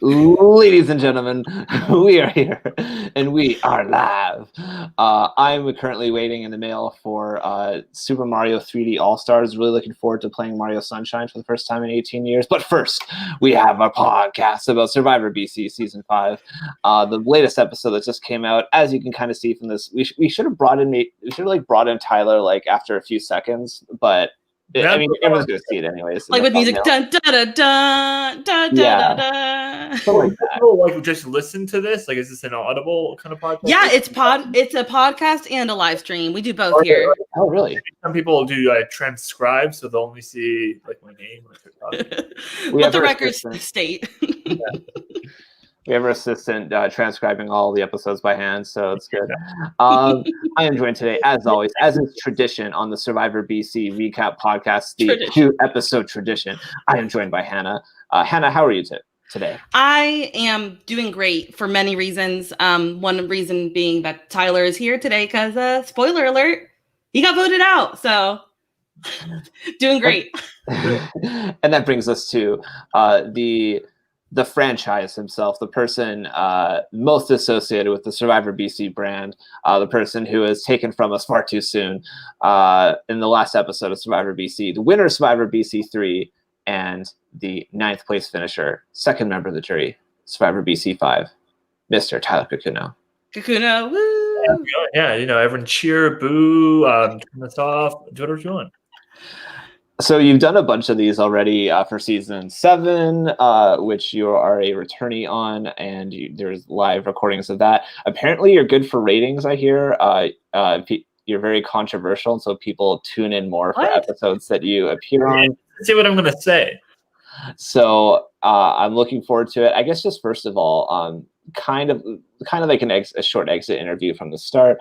Ladies and gentlemen, we are here, and we are live. I'm currently waiting in the mail for Super Mario 3D All-Stars. Really looking forward to playing Mario Sunshine for the first time in 18 years. But first, we have our podcast about Survivor BC Season 5. The latest episode that just came out. As you can kind of see from this, we should have brought in Tyler like after a few seconds, but I mean, everyone's going to see it anyways. Like with music, dun da da da da da da. Like people like just listen to this. Like, is this an audible kind of podcast? Yeah, it's a podcast and a live stream. We do both here. Oh, really? Some people do transcribe, so they'll only see like my name. Let the records state. Yeah. We have our assistant transcribing all the episodes by hand, so it's good. I am joined today, as always, as is tradition on the Survivor BC recap podcast, the 2-episode tradition. I am joined by Hannah. Hannah, how are you today? I am doing great for many reasons. One reason being that Tyler is here today because, spoiler alert, he got voted out. So doing great. And that brings us to the franchise himself, the person most associated with the Survivor BC brand, the person who was taken from us far too soon in the last episode of Survivor BC, the winner of Survivor BC 3, and the 9th place finisher, second member of the jury, Survivor BC 5, Mr. Tyler Kakuno. Kakuno, woo! Yeah, everyone cheer, boo, turn us off, do whatever you want. So you've done a bunch of these already for season 7, which you are a returnee on, and there's live recordings of that. Apparently, you're good for ratings. I hear you're very controversial, and so people tune in more for episodes that you appear on. Let's see what I'm going to say. So I'm looking forward to it. I guess just first of all, kind of like a short exit interview from the start.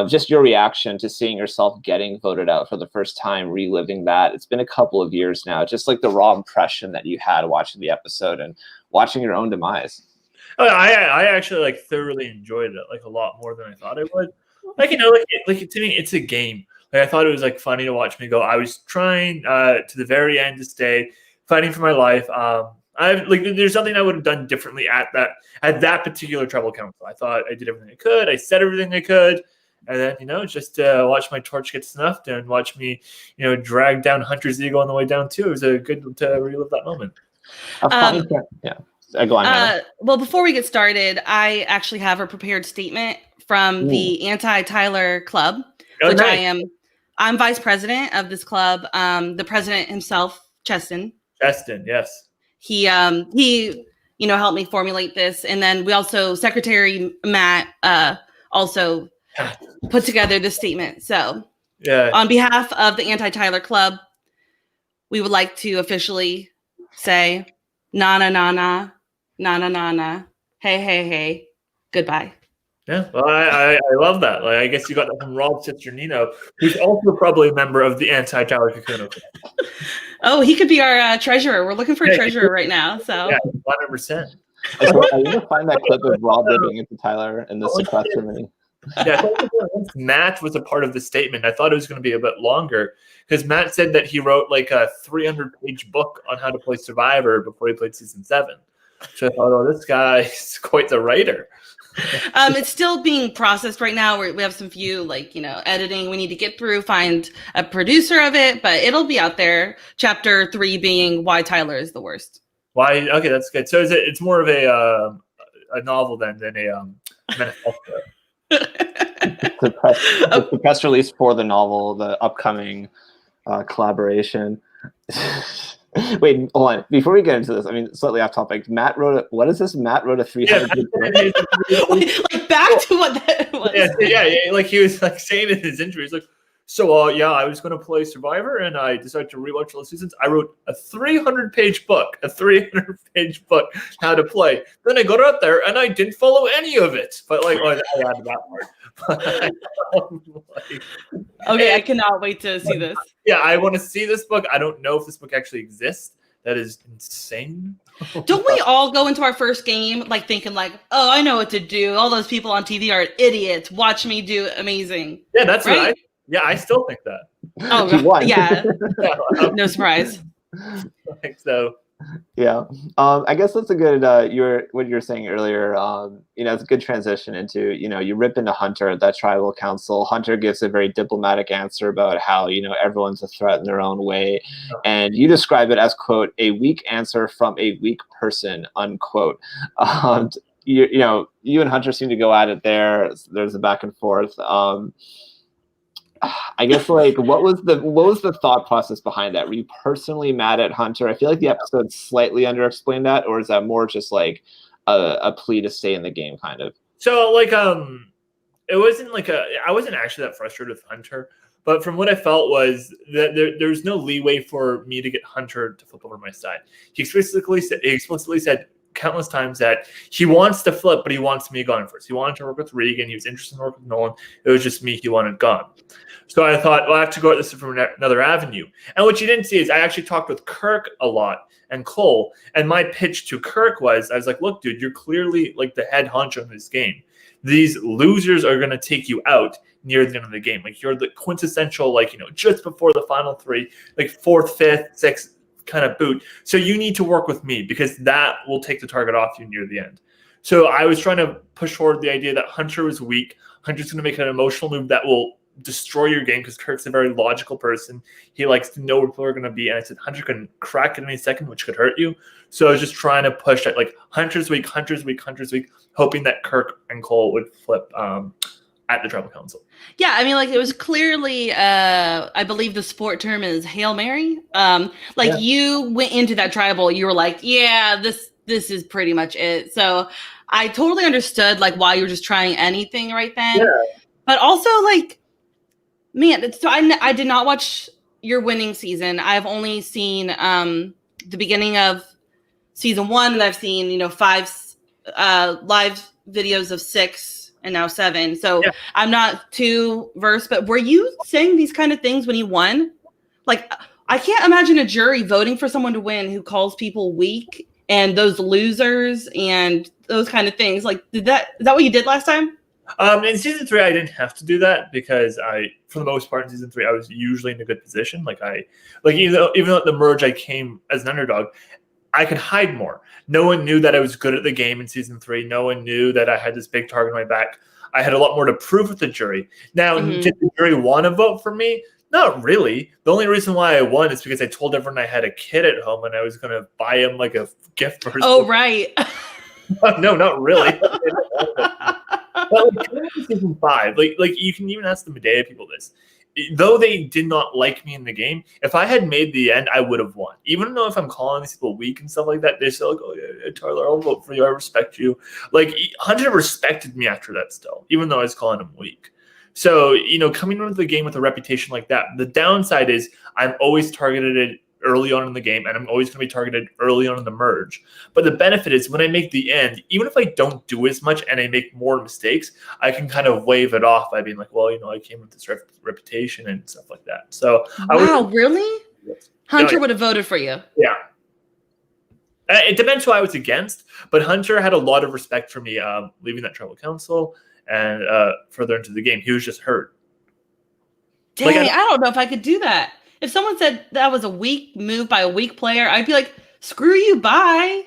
Just your reaction to seeing yourself getting voted out for the first time, reliving that. It's been a couple of years now. Just like the raw impression that you had watching the episode and watching your own demise. I actually thoroughly enjoyed it, a lot more than I thought I would. To me, it's a game. I thought it was funny to watch me go. I was trying to the very end to stay, fighting for my life. There's nothing I would have done differently at that particular tribal council. I thought I did everything I could. I said everything I could, and then just watch my torch get snuffed and watch me drag down Hunter's ego on the way down too. It was a good to relive that moment. Yeah. Go on. Well, before we get started, I actually have a prepared statement from the Anti-Tyler Club, which nice. I am. I'm vice president of this club. The president himself, Cheston, yes. He helped me formulate this, and then we also Secretary Matt also put together this statement. So, on behalf of the Anti-Tyler Club, we would like to officially say, na na na na na na na na, hey, goodbye. Yeah, well, I love that. I guess you got that from Rob's sister Nino, who's also probably a member of the Anti-Tyler Kakuno Club. Oh, he could be our treasurer. We're looking for a treasurer right now. So 100%. Are you gonna find that clip of Rob ripping into Tyler in the sequester? Yeah, Matt was a part of the statement. I thought it was going to be a bit longer because Matt said that he wrote a 300-page book on how to play Survivor before he played season 7. So I thought, this guy is quite the writer. It's still being processed right now. We have some few editing we need to get through, find a producer of it, but it'll be out there. Chapter 3 being why Tyler is the worst. Why? Okay, that's good. So it's more of a novel than a manifesto. It's the press release for the novel, the upcoming collaboration. Wait, hold on. Before we get into this, slightly off topic. Matt wrote what is this? Matt wrote a 300-page book. Back to what that was. Yeah. He was saying in his intro, he's I was going to play Survivor, and I decided to rewatch all the seasons. I wrote a 300-page book, how to play. Then I got out there, and I didn't follow any of it. But I added that part. Okay, I cannot wait to see this. Yeah, I want to see this book. I don't know if this book actually exists. That is insane. Don't we all go into our first game thinking oh, I know what to do. All those people on TV are idiots. Watch me do amazing. Yeah, that's right. I still think that. Oh, yeah. No surprise. So Yeah. I guess that's a good what you were saying earlier, it's a good transition into, you rip into Hunter at that tribal council. Hunter gives a very diplomatic answer about how, everyone's a threat in their own way. And you describe it as, quote, a weak answer from a weak person, unquote. You and Hunter seem to go at it there. There's a back and forth. I guess what was the thought process behind that? Were you personally mad at Hunter? I feel like the episode slightly underexplained that, or is that more just like a plea to stay in the game, kind of? So it wasn't I wasn't actually that frustrated with Hunter, but from what I felt was that there's no leeway for me to get Hunter to flip over my side. He explicitly said countless times that he wants to flip, but he wants me gone first. He wanted to work with Regan. He was interested in working with Nolan. It was just me he wanted gone. So I thought, well, I have to go at this from another avenue. And what you didn't see is I actually talked with Kirk a lot and Cole. And my pitch to Kirk I was like, look, dude, you're clearly like the head honcho in this game. These losers are going to take you out near the end of the game. Like you're the quintessential, just before the final three, like fourth, fifth, sixth kind of boot. So you need to work with me because that will take the target off you near the end. So I was trying to push forward the idea that Hunter was weak. Hunter's going to make an emotional move that will destroy your game because Kirk's a very logical person. He likes to know where people are going to be. And I said, Hunter can crack at any second, which could hurt you. So I was just trying to push that, Hunter's weak, hoping that Kirk and Cole would flip at the tribal council. Yeah, I mean, it was clearly, I believe the sport term is Hail Mary. You went into that tribal, you were like, yeah, this is pretty much it. So I totally understood why you were just trying anything right then. Yeah. But also man, so I did not watch your winning season. I've only seen the beginning of season 1, and I've seen 5 live videos of 6 and now 7. So yeah. I'm not too versed. But were you saying these kind of things when you won? I can't imagine a jury voting for someone to win who calls people weak and those losers and those kind of things. Is that what you did last time? In season 3, I didn't have to do that because for the most part in season 3, I was usually in a good position. Even though at the merge I came as an underdog, I could hide more. No one knew that I was good at the game in season 3. No one knew that I had this big target on my back. I had a lot more to prove with the jury. Now, did the jury want to vote for me? Not really. The only reason why I won is because I told everyone I had a kid at home and I was going to buy him a gift for his Oh, right. No, not really. But season 5, you can even ask the Medea people this. Though they did not like me in the game, if I had made the end, I would have won. Even though if I'm calling these people weak and stuff like that, they're still oh yeah, Tyler, I'll vote for you. I respect you. Hunter respected me after that still, even though I was calling him weak. So, coming into the game with a reputation like that, the downside is I'm always targeted early on in the game, and I'm always going to be targeted early on in the merge. But the benefit is when I make the end, even if I don't do as much and I make more mistakes, I can kind of wave it off by being like, well, I came with this reputation and stuff like that. So really? Yes. Hunter would have voted for you. Yeah. It depends who I was against, but Hunter had a lot of respect for me leaving that tribal council and further into the game. He was just hurt. Dang, I don't know if I could do that. If someone said that was a weak move by a weak player, I'd be like, screw you, bye.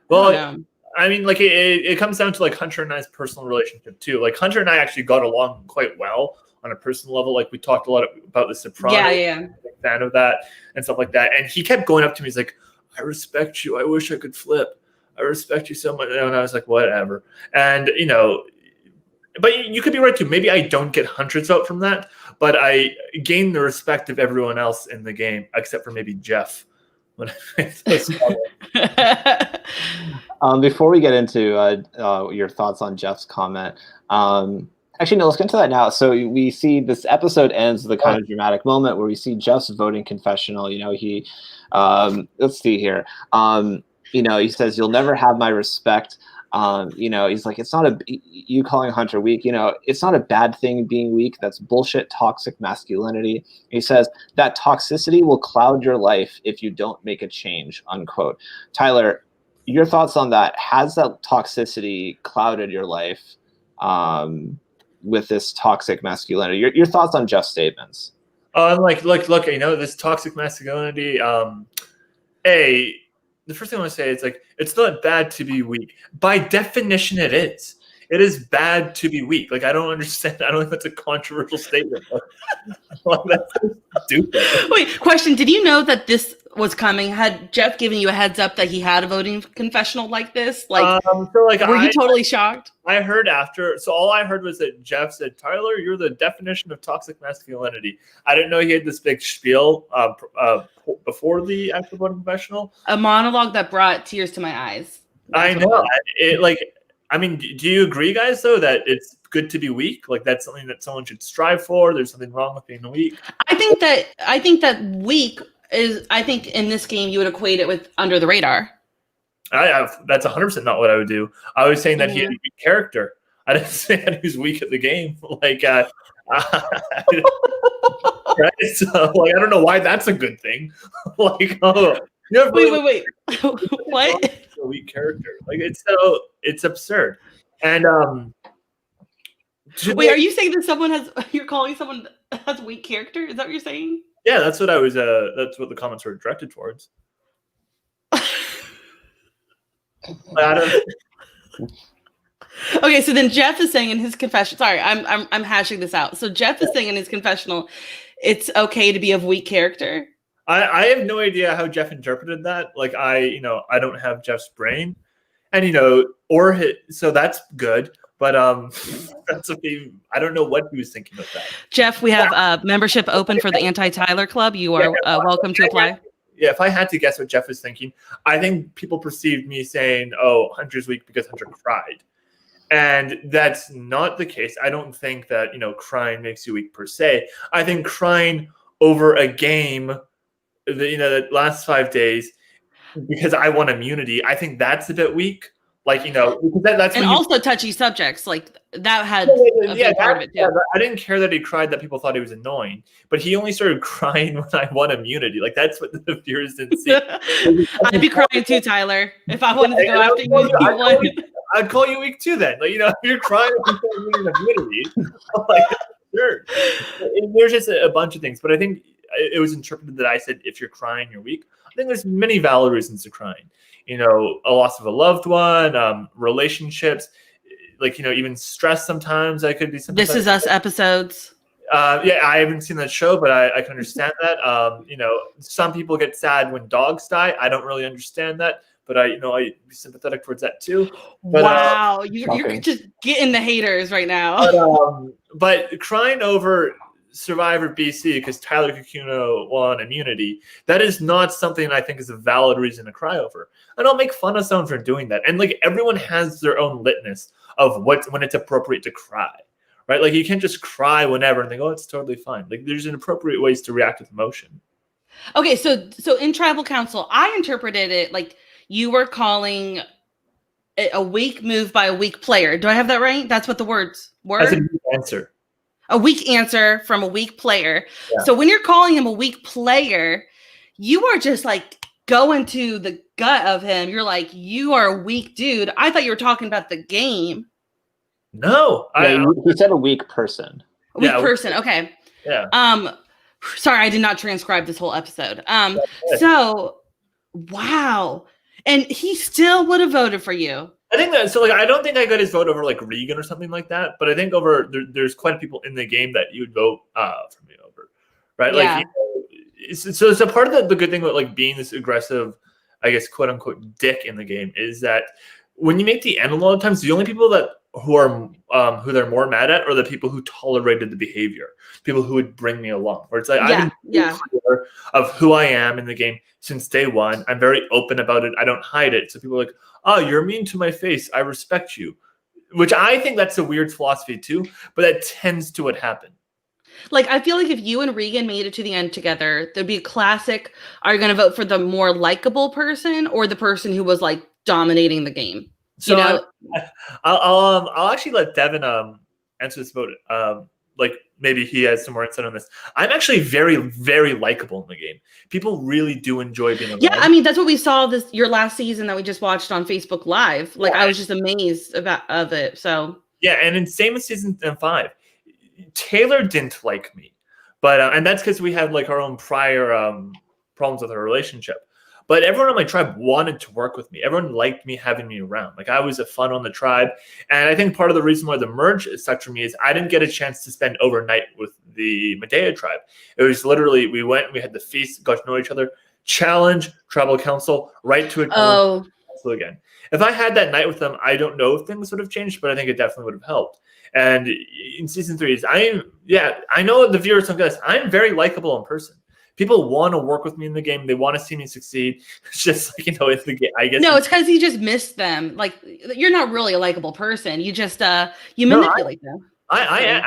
Well, I mean, it comes down to Hunter and I's personal relationship too. Hunter and I actually got along quite well on a personal level. We talked a lot about the Sopranos. Yeah. I'm a big fan of that and stuff like that. And he kept going up to me. He's like, I respect you. I wish I could flip. I respect you so much. And I was like, whatever. And, but you could be right too. Maybe I don't get Hunter's vote from that, but I gain the respect of everyone else in the game, except for maybe Jeff. Before we get into your thoughts on Jeff's comment, actually, no, let's get into that now. So we see this episode ends with a kind of dramatic moment where we see Jeff's voting confessional. He, let's see here. He says, "You'll never have my respect." He's like, it's not you calling Hunter weak, it's not a bad thing being weak. That's bullshit, toxic masculinity. He says that toxicity will cloud your life if you don't make a change, unquote. Tyler, your thoughts on that? Has that toxicity clouded your life with this toxic masculinity? Your thoughts on Jeff's statements? Look, this toxic masculinity, the first thing I want to say is like it's not bad to be weak. By definition, it is. It is bad to be weak. Like I don't understand. I don't think that's a controversial statement. Like, that's so stupid. Wait, question. Did you know that this was coming? Had Jeff given you a heads up that he had a voting confessional like this? Like, were you totally shocked? I heard after. So all I heard was that Jeff said, "Tyler, you're the definition of toxic masculinity." I didn't know he had this big spiel before the actual voting confessional. A monologue that brought tears to my eyes. I know. I mean, do you agree, guys, though, that it's good to be weak? Like that's something that someone should strive for. There's something wrong with being weak. I think that weak is. I think in this game you would equate it with under the radar. That's 100% not what I would do. I was saying that he had a weak character. I didn't say that he was weak at the game. Like, right? So, like, I don't know why that's a good thing. Like, oh, wait. What? A weak character. Like it's absurd. And wait, are you saying that you're calling someone has a weak character? Is that what you're saying? Yeah, that's what I was that's what the comments were directed towards. Okay, so then Jeff is saying in his confession, sorry, I'm hashing this out. So Jeff is saying in his confessional, it's okay to be of weak character. I have no idea how Jeff interpreted that. Like I don't have Jeff's brain, and so that's good. But that's okay. I don't know what he was thinking of that. Jeff, we have membership open for the Anti-Tyler Club. You are welcome to apply. Yeah, if I had to guess what Jeff was thinking, I think people perceived me saying, "Oh, Hunter's weak because Hunter cried," and that's not the case. I don't think that crying makes you weak per se. I think crying over a game. The last 5 days because I want immunity. I think that's a bit weak. Like, because that's and also touchy subjects like that had a big part of it too. Yeah, I didn't care that he cried that people thought he was annoying, but he only started crying when I won immunity. Like that's what the viewers didn't see. I'd be crying too, Tyler, if I wanted to go after you. I'd call you weak too then. Like, if you're crying if you're winning immunity, like sure. There's just a bunch of things, but I think it was interpreted that I said if you're crying, you're weak. I think there's many valid reasons to crying. A loss of a loved one, relationships, like even stress. Sometimes I could be. This Is Us episodes. Yeah, I haven't seen that show, but I can understand that. Some people get sad when dogs die. I don't really understand that, but I'd be sympathetic towards that too. But, wow, you're just getting the haters right now. But crying over Survivor BC because Tyler Kakuno won immunity, that is not something I think is a valid reason to cry over. I don't make fun of someone for doing that. And like everyone has their own litmus of when it's appropriate to cry, right? Like you can't just cry whenever and think, oh, it's totally fine. Like there's inappropriate ways to react with emotion. Okay, so in Tribal Council, I interpreted it like you were calling it a weak move by a weak player. Do I have that right? That's what the words were? That's a good answer. A weak answer from a weak player. Yeah. So when you're calling him a weak player, you are just like going to the gut of him. You're like, you are a weak dude. I thought you were talking about the game. No. He said a weak person. A weak person. Okay. Yeah. Sorry, I did not transcribe this whole episode. So wow. And he still would have voted for you. I think that so. Like, I don't think I got his vote over like Regan or something like that. But I think there's quite a few people in the game that you would vote for me over, right? Yeah. Like, so it's a part of the good thing about like being this aggressive, I guess, quote unquote, dick in the game is that when you make the end, a lot of times the only people who they're more mad at are the people who tolerated the behavior, people who would bring me along. Where it's like I've been clear of who I am in the game since day one. I'm very open about it. I don't hide it. So people are like, oh, you're mean to my face. I respect you, which I think that's a weird philosophy too. But that tends to what happened. Like, I feel like if you and Regan made it to the end together, there'd be a classic, are you going to vote for the more likable person or the person who was like dominating the game? So I'll actually let Devon answer this vote. Like maybe he has some more insight on this. I'm actually very, very likable in the game. People really do enjoy being alive. Yeah, I mean that's what we saw your last season that we just watched on Facebook Live. Like I was just amazed of it. So yeah, and same with season 5. Taylor didn't like me, but and that's because we had like our own prior problems with our relationship. But everyone on my tribe wanted to work with me. Everyone liked me having me around. Like I was a fun on the tribe. And I think part of the reason why the merge stuck for me is I didn't get a chance to spend overnight with the Medea tribe. It was literally, we had the feast, got to know each other, challenge, tribal council, right to a council again. If I had that night with them, I don't know if things would have changed, but I think it definitely would have helped. And in season 3, I know the viewers don't get this. I'm very likable in person. People want to work with me in the game. They want to see me succeed. It's just like, it's the game. I guess. No, it's because you just missed them. Like, you're not really a likable person. You just you manipulate them. I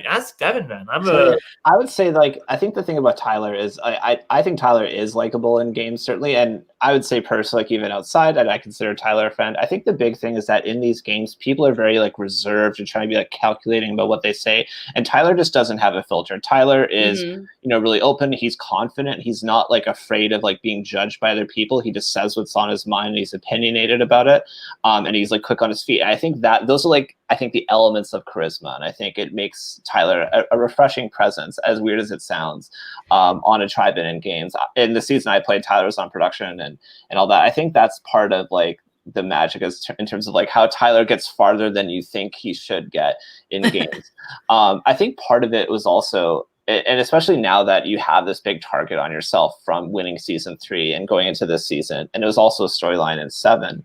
asked Devon, man. I would say, like, I think the thing about Tyler is I think Tyler is likable in games, certainly. And I would say personally, like, even outside, I consider Tyler a friend. I think the big thing is that in these games, people are very, like, reserved and trying to be, like, calculating about what they say. And Tyler just doesn't have a filter. Tyler is, really open. He's confident. He's not, like, afraid of, like, being judged by other people. He just says what's on his mind and he's opinionated about it. And he's, like, quick on his feet. And I think that those are, like, the elements of charisma. And I think it makes Tyler a refreshing presence, as weird as it sounds, on a tribe and in games. In the season I played, Tyler was on production and all that. I think that's part of, like, the magic in terms of, like, how Tyler gets farther than you think he should get in games. I think part of it was also, and especially now that you have this big target on yourself from winning season 3 and going into this season, and it was also a storyline in 7,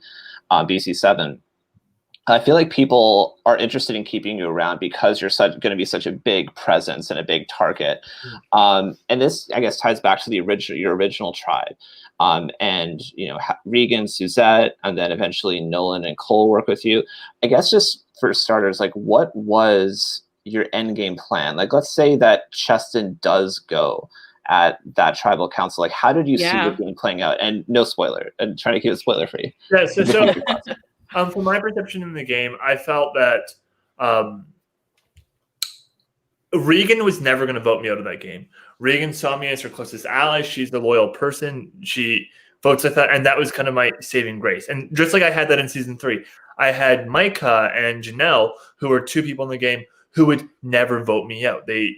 BC 7. I feel like people are interested in keeping you around because you're going to be such a big presence and a big target. And this, I guess, ties back to your original tribe. And, Regan, Suzette, and then eventually Nolan and Cole work with you. I guess just for starters, like, what was your end game plan? Like, let's say that Cheston does go at that tribal council. Like, how did you see the game playing out? And no spoiler. I'm trying to keep it spoiler free. Yeah, so from my perception in the game, I felt that Regan was never going to vote me out of that game. Regan saw me as her closest ally. She's the loyal person. She votes with that, and that was kind of my saving grace. And just like I had that in season 3, I had Micah and Janelle, who were 2 people in the game who would never vote me out. They,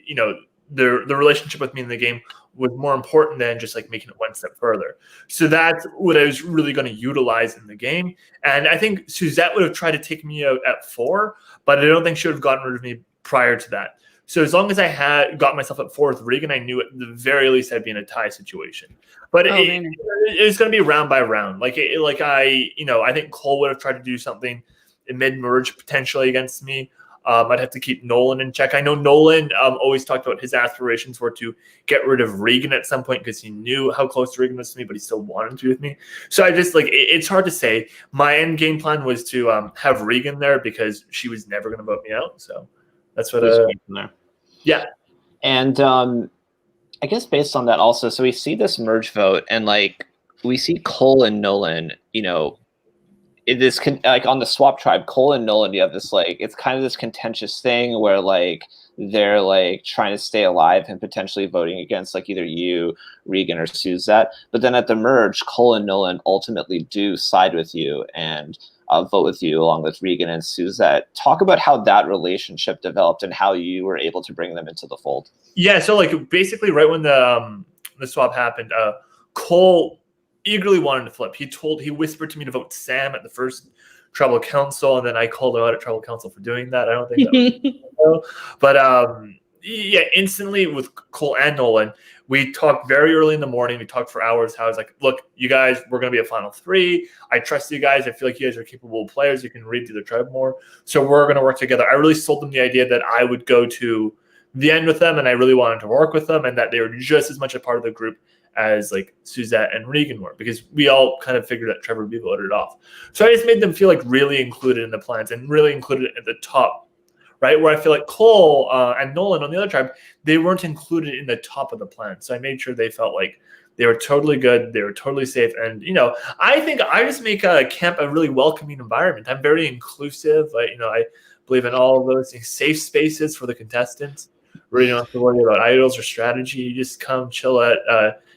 the relationship with me in the game was more important than just, like, making it one step further. So that's what I was really going to utilize in the game. And I think Suzette would have tried to take me out at 4, but I don't think she would have gotten rid of me prior to that. So as long as I had got myself at 4 with Regan, I knew at the very least I'd be in a tie situation. But it was going to be round by round. I think Cole would have tried to do something in mid-merge potentially against me. I'd have to keep Nolan in check. I know Nolan always talked about his aspirations were to get rid of Regan at some point because he knew how close Regan was to me, but he still wanted to be with me. So I just, it's hard to say. My end game plan was to have Regan there because she was never going to vote me out. So that's what yeah. And I guess based on that also, so we see this merge vote and, like, we see Cole and Nolan, on the swap tribe, Cole and Nolan, you have this, like, it's kind of this contentious thing where, like, they're, like, trying to stay alive and potentially voting against, like, either you, Regan, or Suzette. But then at the merge, Cole and Nolan ultimately do side with you and vote with you along with Regan and Suzette. Talk about how that relationship developed and how you were able to bring them into the fold. Yeah, so, like, basically right when the swap happened, Cole eagerly wanted to flip. He whispered to me to vote Sam at the first tribal council, and then I called him out at tribal council for doing that. I don't think that was but instantly with Cole and Nolan, we talked very early in the morning. We talked for hours. How I was like, look, you guys, we're going to be a final 3. I trust you guys. I feel like you guys are capable players. You can read through the tribe more. So we're going to work together. I really sold them the idea that I would go to the end with them, and I really wanted to work with them, and that they were just as much a part of the group as, like, Suzette and Regan were, because we all kind of figured that Trevor would be voted off. So I just made them feel, like, really included in the plans and really included at the top, right? Where I feel like Cole and Nolan on the other tribe, they weren't included in the top of the plan. So I made sure they felt like they were totally good. They were totally safe. And, I think I just make camp a really welcoming environment. I'm very inclusive. I believe in all of those things, safe spaces for the contestants where you don't have to worry about idols or strategy. You just come chill at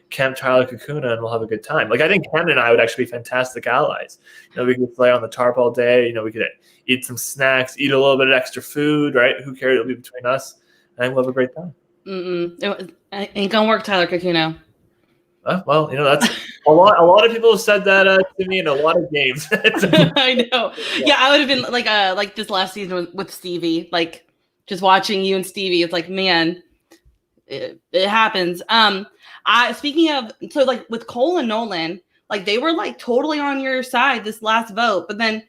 Camp Tyler Kakuno and we'll have a good time. Like, I think Ken and I would actually be fantastic allies. We could play on the tarp all day. We could eat some snacks, eat a little bit of extra food, right? Who cares? It'll be between us, and we'll have a great time. It ain't gonna work, Tyler Kakuno. Well, that's a lot. A lot of people have said that to me in a lot of games. I know. Yeah, I would have been like this last season with Stevie, like just watching you and Stevie. It's like, man, it happens. Speaking of, so like with Cole and Nolan, like they were like totally on your side this last vote, but then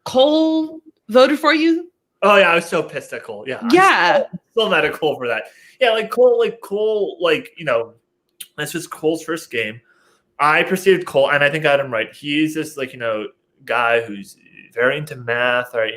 Cole voted for you. Oh yeah, I was so pissed at Cole. Yeah, I'm still mad at Cole for that. Yeah, Cole, that's just Cole's first game. I perceived Cole, and I think I had him right. He's this guy who's very into math, or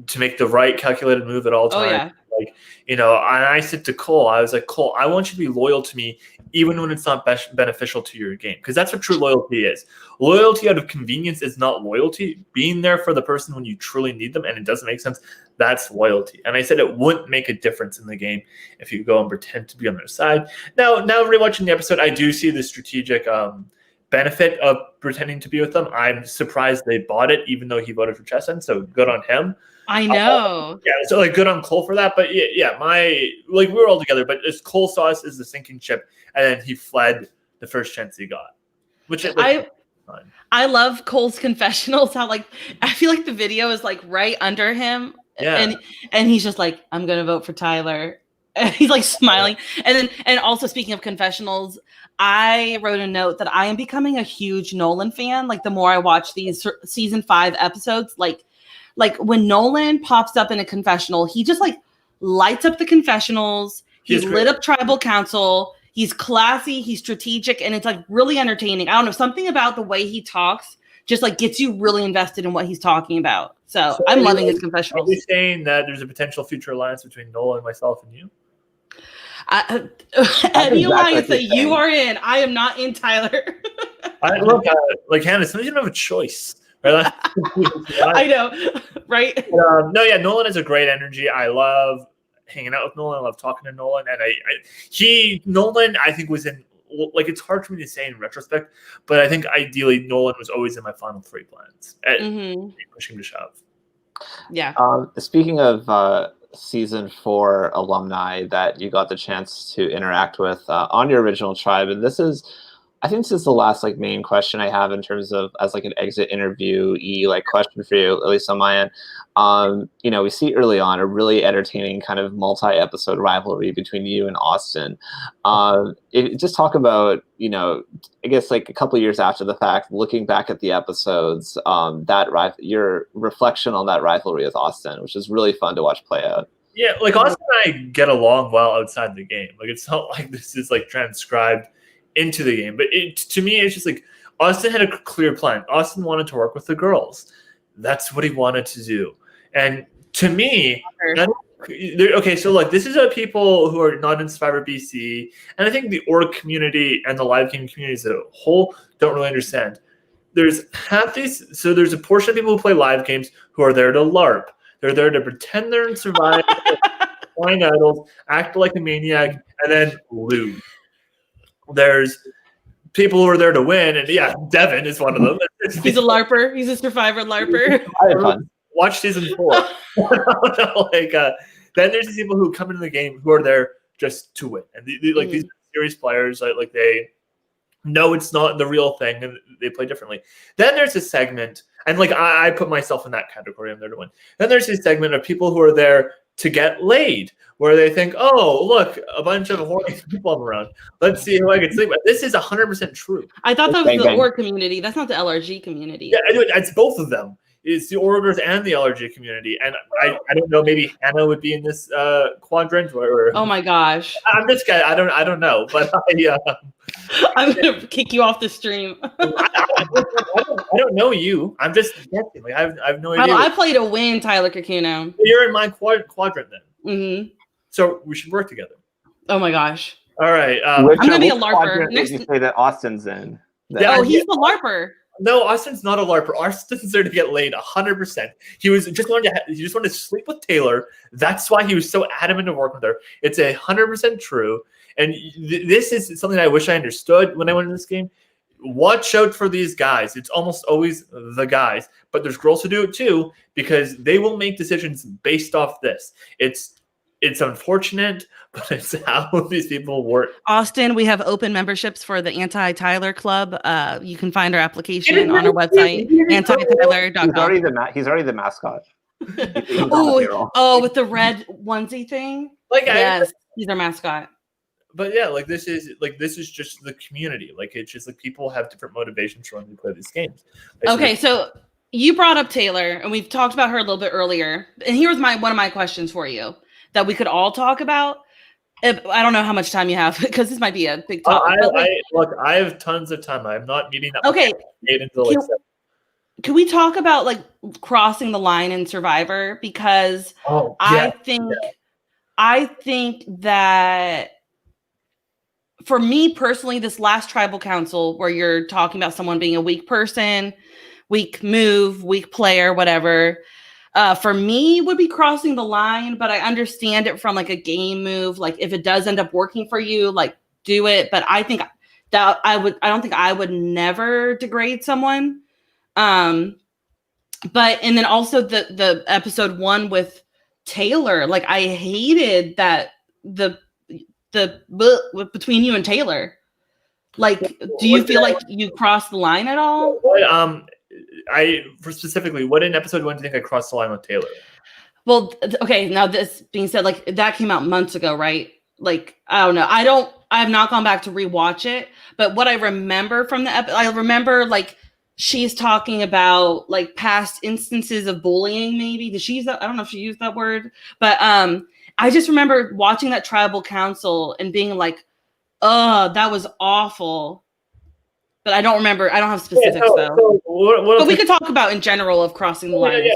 to make the right calculated move at all times. Oh, yeah. And I said to Cole, I was like, Cole, I want you to be loyal to me even when it's not beneficial to your game, because that's what true loyalty is. Loyalty out of convenience is not loyalty. Being there for the person when you truly need them and it doesn't make sense, that's loyalty. And I said it wouldn't make a difference in the game if you go and pretend to be on their side. Now rewatching the episode, I do see the strategic benefit of pretending to be with them. I'm surprised they bought it, even though he voted for Chesson, so good on him. I know. So good on Cole for that. But we were all together. But Cole saw us as the sinking ship, and then he fled the first chance he got. Which I love Cole's confessionals. How I feel like the video is right under him, and he's just like, I'm gonna vote for Tyler. And he's smiling, and also speaking of confessionals, I wrote a note that I am becoming a huge Nolan fan. The more I watch these season 5 episodes, when Nolan pops up in a confessional, he just lights up the confessionals. He lit up tribal council. He's classy. He's strategic, and it's really entertaining. I don't know, something about the way he talks just gets you really invested in what he's talking about. So I'm loving his confessionals. Are you saying that there's a potential future alliance between Nolan, myself, and you? Any alliance that you are in, I am not in, Tyler. I look Hannah. Sometimes you don't have a choice. Right? I know, right? Nolan has a great energy. I love hanging out with Nolan. I love talking to Nolan, and Nolan, I think, was in it's hard for me to say in retrospect, but I think ideally Nolan was always in my final 3 plans. Pushing to shove. Yeah. Speaking of season 4 alumni that you got the chance to interact with on your original tribe, and I think this is the last main question I have in terms of as an exit interview question for you, at least on my end. We see early on a really entertaining kind of multi-episode rivalry between you and Austin. Just talk about, I guess a couple of years after the fact, looking back at the episodes, your reflection on that rivalry with Austin, which is really fun to watch play out. Yeah, Austin and I get along well outside the game. It's not like this is transcribed into the game, but to me it's just Austin had a clear plan. Austin wanted to work with the girls. That's what he wanted to do. And to me, this is people who are not in Survivor BC, and I think the org community and the live game community as a whole don't really understand. There's a portion of people who play live games who are there to LARP. They're there to pretend they're in Survivor, find idols, act like a maniac, and then lose. There's people who are there to win, and Devon is one of them. He's a LARPer. He's a Survivor LARPer. Watch season 4. Then there's these people who come into the game who are there just to win, and these serious players. They know it's not the real thing, and they play differently. Then there's a segment, and I put myself in that category. I'm there to win. Then there's a segment of people who are there to get laid, where they think, oh, look, a bunch of horny people around. Let's see who I can sleep with. This is 100% true. I thought that was the org community. That's not the LRG community. Yeah, it's both of them. It's the orgers and the LRG community. And I don't know, maybe Hannah would be in this quadrant. Or oh my gosh. I'm just kidding. I don't know. But I'm going to kick you off the stream. I don't know you. I'm just guessing. I have no idea. I play to win, Tyler Kakuno. You're in my quadrant then. Mm-hmm. So we should work together. Oh my gosh. All right. I'm going to be a LARPer. Next you say that Austin's in. He's the LARPer. No, Austin's not a LARPer. Austin's there to get laid 100%. He just wanted to sleep with Taylor. That's why he was so adamant to work with her. It's 100% true. And this is something I wish I understood when I went in this game. Watch out for these guys. It's almost always the guys, but there's girls who do it too, because they will make decisions based off this. it's unfortunate, but it's how these people work. Austin, we have open memberships for the Anti-Tyler Club. You can find our application on our website, antityler.com. He's already the mascot. With the red onesie thing. Yes, he's our mascot. But yeah, like this is just the community. Like it's just like people have different motivations for when they play these games. Okay, so you brought up Taylor, and we've talked about her a little bit earlier. And here was one of my questions for you that we could all talk about. I don't know how much time you have because this might be a big topic. I have tons of time. I'm not meeting that. Okay. Can we talk about like crossing the line in Survivor? Because I think that for me personally, this last tribal council where you're talking about someone being a weak person, weak move, weak player, whatever, for me would be crossing the line, but I understand it from like a game move. Like if it does end up working for you, like do it. But I think that I don't think I would never degrade someone. And then also the episode 1 with Taylor, like I hated that the between you and Taylor. Like, do you feel like you crossed the line at all? Specifically, what in episode 1 do you think I crossed the line with Taylor? Well, okay. Now this being said, like that came out months ago, right? Like, I don't know. I have not gone back to rewatch it, but what I remember from the I remember like she's talking about like past instances of bullying. Maybe did she use that? I don't know if she used that word, but I just remember watching that tribal council and being like, "Oh, that was awful." But I don't remember. I don't have specifics though. But we could talk about in general of crossing the line.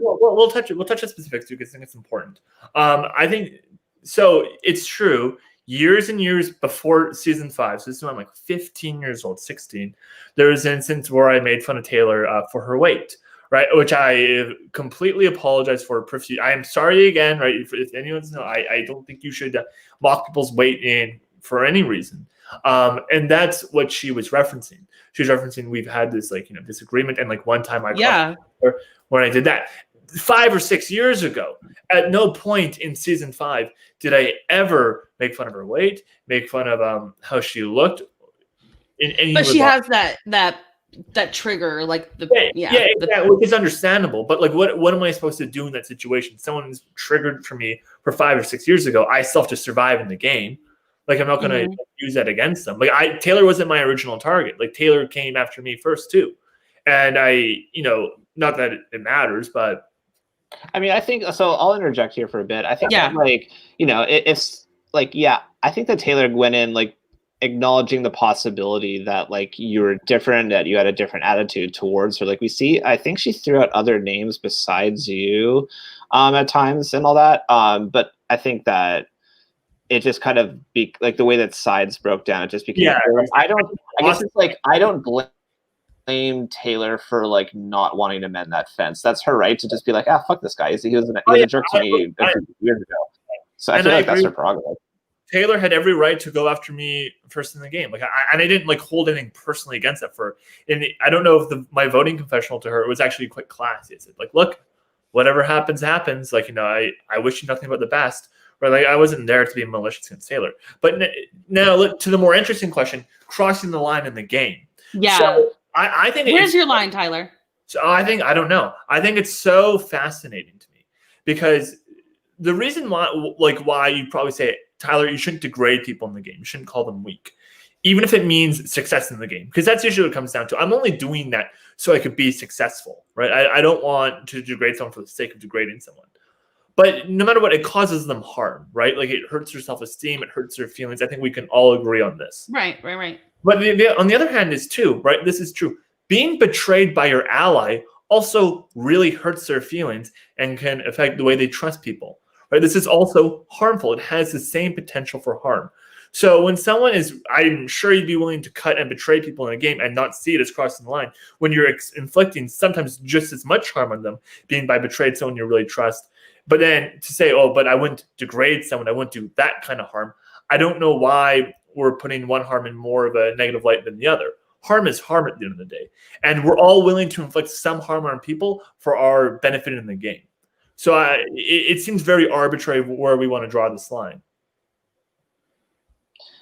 We'll touch it. We'll touch the specifics too because I think it's important. I think so. It's true. Years and years before season 5, so this is when I'm like 15 years old, 16. There was an instance where I made fun of Taylor for her weight, right? Which I completely apologize for. I am sorry again, right? If anyone's know, I don't think you should mock people's weight in for any reason. And that's what she was referencing. She was referencing we've had this like disagreement, and like one time when I did that 5 or 6 years ago. At no point in season 5 did I ever make fun of her weight, make fun of how she looked. But she has that trigger, like exactly, which is understandable. But like, what am I supposed to do in that situation? Someone's triggered for me for 5 or 6 years ago. I still have to survive in the game. Like I'm not going to use that against them. Like Taylor wasn't my original target. Like Taylor came after me first too, and I, not that it matters, but I mean, I think so. I'll interject here for a bit. I think that, like, it's like, I think that Taylor went in like acknowledging the possibility that like you were different, that you had a different attitude towards her. Like I think she threw out other names besides you at times and all that. But I think that it just kind of like the way that sides broke down, it just became I guess it's like I don't blame Taylor for like not wanting to mend that fence. That's her right to just be like, fuck this guy. He was a jerk to me a few years ago. So I feel like that's her prerogative. Taylor had every right to go after me first in the game. Like I didn't like hold anything personally against that I don't know if my voting confessional to her was actually quite classy. It said like, look, whatever happens. Like, I wish you nothing but the best. Right, like I wasn't there to be malicious against Taylor. But now look to the more interesting question: crossing the line in the game. Yeah, so I think. Where's your line, Tyler? So I don't know. I think it's so fascinating to me because the reason why you probably say, Tyler, you shouldn't degrade people in the game. You shouldn't call them weak, even if it means success in the game, because that's usually what it comes down to. I'm only doing that so I could be successful, right? I don't want to degrade someone for the sake of degrading someone. But no matter what, it causes them harm, right? Like it hurts their self-esteem, it hurts their feelings. I think we can all agree on this. Right. But on the other hand is too, right? This is true. Being betrayed by your ally also really hurts their feelings and can affect the way they trust people, right? This is also harmful. It has the same potential for harm. So when someone I'm sure you'd be willing to cut and betray people in a game and not see it as crossing the line when you're inflicting sometimes just as much harm on them, being by betrayed someone you really trust. But then to say, but I wouldn't degrade someone, I wouldn't do that kind of harm. I don't know why we're putting one harm in more of a negative light than the other. Harm is harm at the end of the day. And we're all willing to inflict some harm on people for our benefit in the game, So it seems very arbitrary where we want to draw this line.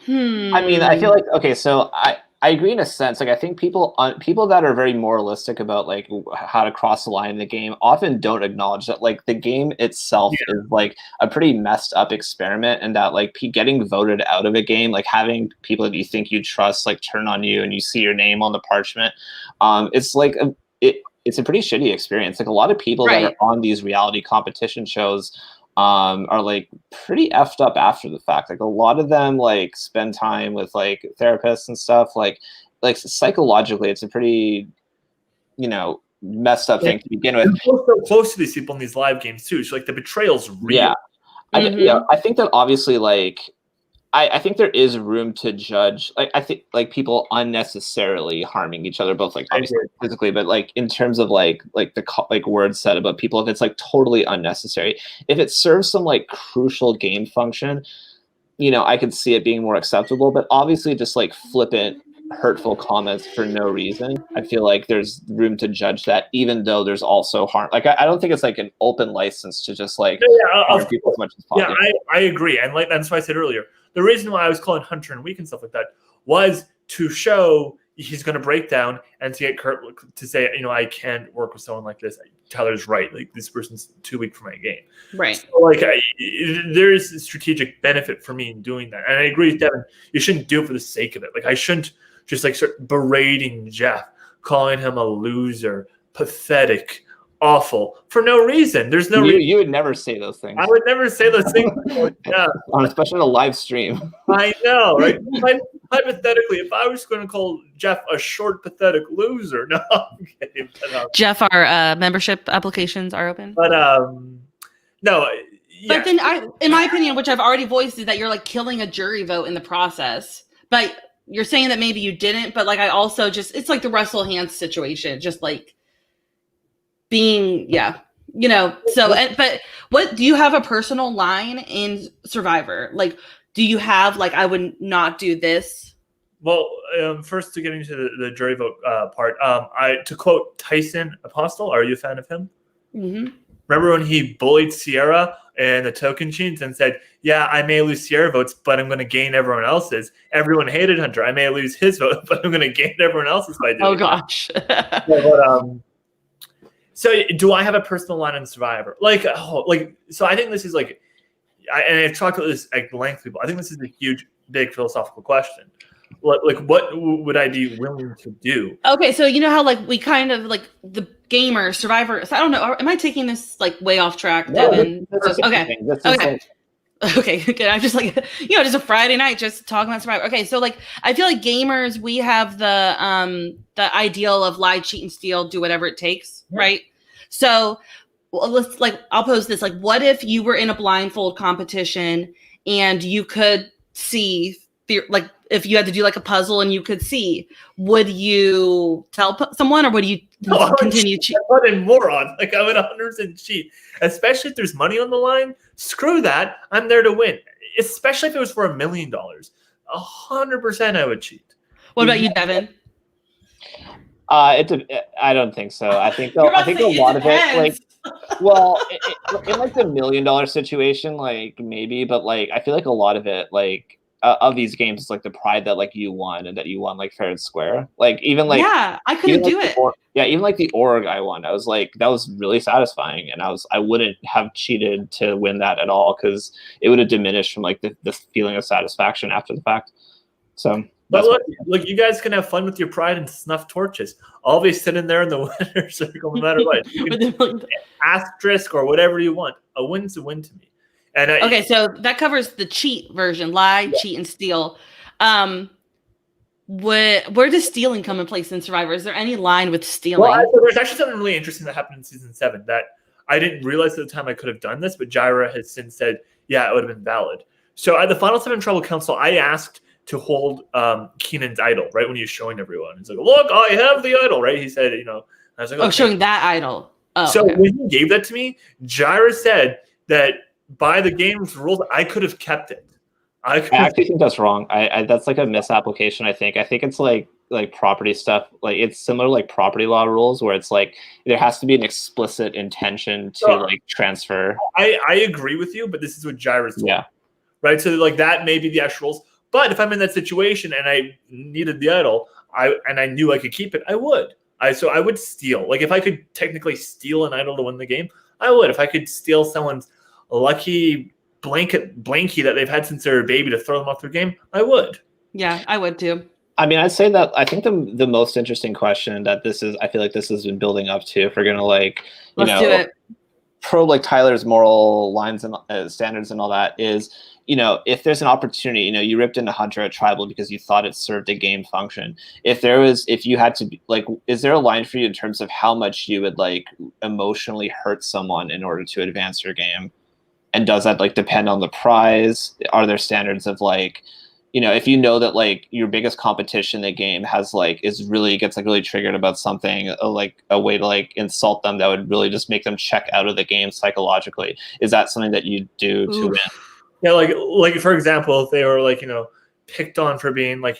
I mean, I feel like, okay, so I agree in a sense. Like, I think people that are very moralistic about like how to cross the line in the game often don't acknowledge that like the game itself is like a pretty messed up experiment, and that like getting voted out of a game, like having people that you think you trust like turn on you and you see your name on the parchment, it's like it's a pretty shitty experience. Like a lot of people that are on these reality competition shows are like pretty effed up after the fact. Like a lot of them like spend time with like therapists and stuff. Like psychologically, it's a pretty, messed up thing to begin with. We're so close to these people in these live games too. So like the betrayal's real. Yeah, I think that obviously like. I think there is room to judge. Like I think like people unnecessarily harming each other, both like obviously physically, but like in terms of like the words said about people, if it's like totally unnecessary, if it serves some like crucial game function, I could see it being more acceptable. But obviously, just like flippant, hurtful comments for no reason, I feel like there's room to judge that, even though there's also harm. Like I don't think it's like an open license to just like harm people as much as possible. Yeah, I agree, and like that's why I said earlier. The reason why I was calling Hunter and Weak and stuff like that was to show he's going to break down and to get Kurt to say, I can't work with someone like this. Tyler's right. Like this person's too weak for my game. Right. So, like there is a strategic benefit for me in doing that. And I agree with Devon. You shouldn't do it for the sake of it. Like I shouldn't just like start berating Jeff, calling him a loser, pathetic, awful for no reason. There's no reason. You would never say those things. I would never say those things. Yeah. Especially on a live stream. I know, right? Hypothetically, if I was going to call Jeff a short, pathetic loser, no, I'm kidding. Jeff, our membership applications are open. But no. Yeah. But then, in my opinion, which I've already voiced, is that you're like killing a jury vote in the process. But you're saying that maybe you didn't. But like, I also it's like the Russell Hantz situation, just like. Being, so, but what do you have a personal line in Survivor? Like, do you have like, I would not do this? Well, first to get into the jury vote part, to quote Tyson Apostle, are you a fan of him? Mm-hmm. Remember when he bullied Sierra and the token sheets and said, yeah, I may lose Sierra votes, but I'm going to gain everyone else's. Everyone hated Hunter. I may lose his vote, but I'm going to gain everyone else's by doing Oh, gosh. So do I have a personal line in Survivor? So I think this is like, and I've talked about this at length, people. I think this is a huge, big philosophical question. Like, what would I be willing to do? Okay, so you know how like we kind of like the gamer Survivor. So I don't know. Am I taking this like way off track, Devon? Okay. Okay, good. I'm just like, just a Friday night, just talking about Survivor. Okay, so like, I feel like gamers, we have the ideal of lie, cheat, and steal, do whatever it takes, right? So let's I'll pose this: like, what if you were in a blindfold competition and you could see, like, if you had to do like a puzzle and you could see, would you tell someone or would you continue cheating? What a moron! Like I would 100% cheat, especially if there's money on the line. Screw that! I'm there to win. Especially if it was for $1 million, 100% I would cheat. What about you, Devon? I don't think so. I think a lot of it, like, well, in like the $1 million situation, like maybe, but like I feel like a lot of it, like. Of these games, it's like the pride that like you won and that you won like fair and square. Like even like I couldn't do it. Even like the org I won, I was like that was really satisfying, and I wouldn't have cheated to win that at all because it would have diminished from like the feeling of satisfaction after the fact. So. But look, you guys can have fun with your pride and snuff torches. I'll be sitting there in the winner's circle no matter what. You can asterisk or whatever you want. A win's a win to me. And okay, so that covers the cheat version: lie, cheat, and steal. Where does stealing come in place in Survivor? Is there any line with stealing? Well, there's actually something really interesting that happened in season 7 that I didn't realize at the time I could have done this, but Jaira has since said, yeah, it would have been valid. So at the Final 7 Tribal Council, I asked to hold Keenan's idol, right, when he was showing everyone. He's like, look, I have the idol, right? He said, I was like, okay. Showing that idol. Oh, so when he gave that to me, Jaira said that by the game's rules, I could have kept it. I actually think that's wrong. That's like a misapplication. I think it's like like property stuff, like it's similar like property law rules where it's like there has to be an explicit intention to like transfer. I agree with you, but this is what Jairus told me, right? So like that may be the actual rules. But if I'm in that situation and I needed the idol, I knew I could keep it, I would. So I would steal. Like if I could technically steal an idol to win the game, I would. If I could steal someone's lucky blankie that they've had since they were a baby to throw them off their game, I would. Yeah, I would too. I mean, I'd say that I think the most interesting question that I feel like this has been building up to, if we're gonna like, do it. Probe like Tyler's moral lines and standards and all that is, if there's an opportunity, you ripped into Hunter at Tribal because you thought it served a game function. If you had to like, is there a line for you in terms of how much you would like emotionally hurt someone in order to advance your game? And does that like depend on the prize? Are there standards of like, if you know that like your biggest competition in the game has like gets really triggered about something, like a way to like insult them that would really just make them check out of the game psychologically, is that something that you do to win? Yeah, like for example, if they were like picked on for being like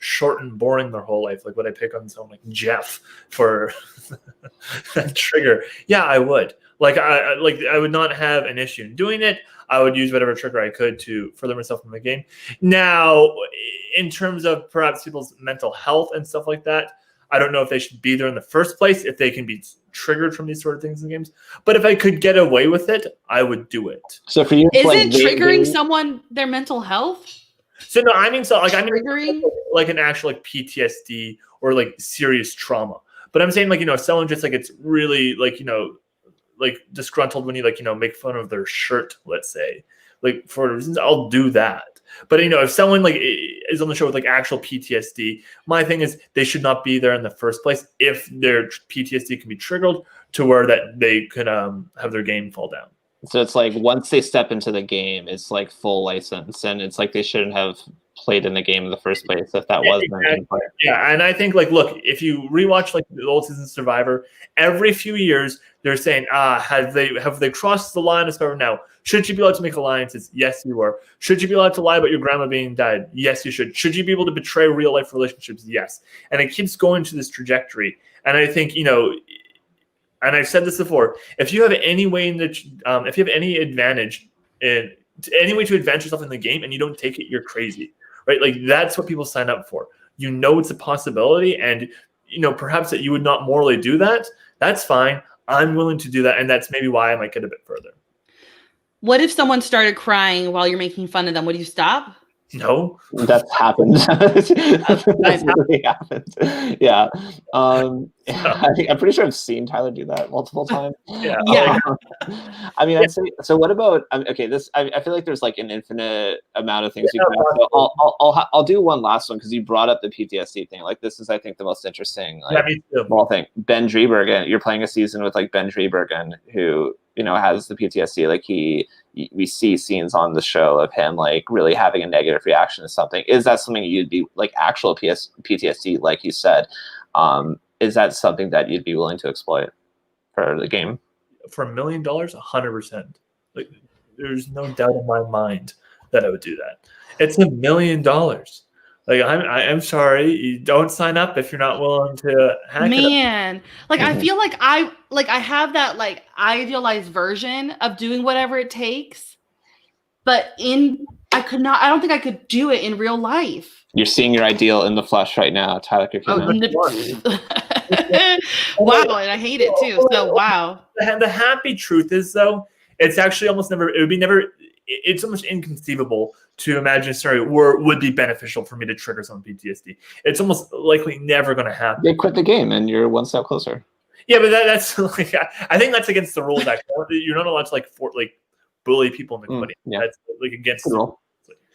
short and boring their whole life, like would I pick on someone like Jeff for that trigger? Yeah, I would. I would not have an issue in doing it. I would use whatever trigger I could to further myself in the game. Now, in terms of perhaps people's mental health and stuff like that, I don't know if they should be there in the first place, if they can be triggered from these sort of things in games. But if I could get away with it, I would do it. So for you, isn't triggering someone their mental health? So no, I mean triggering like an actual like PTSD or like serious trauma. But I'm saying like someone just like it's really like like disgruntled when you like make fun of their shirt, let's say, like for reasons, I'll do that. But if someone like is on the show with like actual PTSD, my thing is they should not be there in the first place if their PTSD can be triggered to where that they could have their game fall down. So it's like once they step into the game, it's like full license, and it's like they shouldn't have played in the game in the first place if that wasn't exactly. Yeah, and I think like look, if you rewatch like the old season Survivor, every few years they're saying, have they crossed the line of Survivor now? Should you be allowed to make alliances? Yes, you are. Should you be allowed to lie about your grandma being died? Yes, you should. Should you be able to betray real life relationships? Yes. And it keeps going to this trajectory. And I think, and I've said this before, if you have any way if you have any advantage in any way to advance yourself in the game and you don't take it, you're crazy, right? Like that's what people sign up for. It's a possibility, and perhaps that you would not morally do that. That's fine. I'm willing to do that, and that's maybe why I might get a bit further. What if someone started crying while you're making fun of them? Would you stop? No, that's happened. That's really happened. Yeah, I'm pretty sure I've seen Tyler do that multiple times. Yeah. I mean, I'd say. So, what about? Okay, this. I feel like there's like an infinite amount of things you can. So I'll do one last one because you brought up the PTSD thing. Like, this is, I think, the most interesting. Like, thing. Ben Driebergen. You're playing a season with like Ben Driebergen, who has the PTSD. Like we see scenes on the show of him like really having a negative reaction to something. Is that something you'd be like actual PTSD, like you said? Is that something that you'd be willing to exploit for the game? For $1 million, 100%. Like, there's no doubt in my mind that I would do that. It's $1 million. Like I'm sorry, you don't sign up if you're not willing to hack it up. Like I feel like I have that like idealized version of doing whatever it takes, but I don't think I could do it in real life. You're seeing your ideal in the flesh right now, Tyler Kakuno. Wow, and I hate it too. So wow. The happy truth is though, it's actually almost never. It would be never. It's almost inconceivable to imagine a scenario where it would be beneficial for me to trigger some PTSD. It's almost likely never going to happen. They quit the game and you're one step closer. Yeah, but that's like, I think that's against the rules. Actually, you're not allowed to bully people in the quitting. Yeah. That's like against the rule.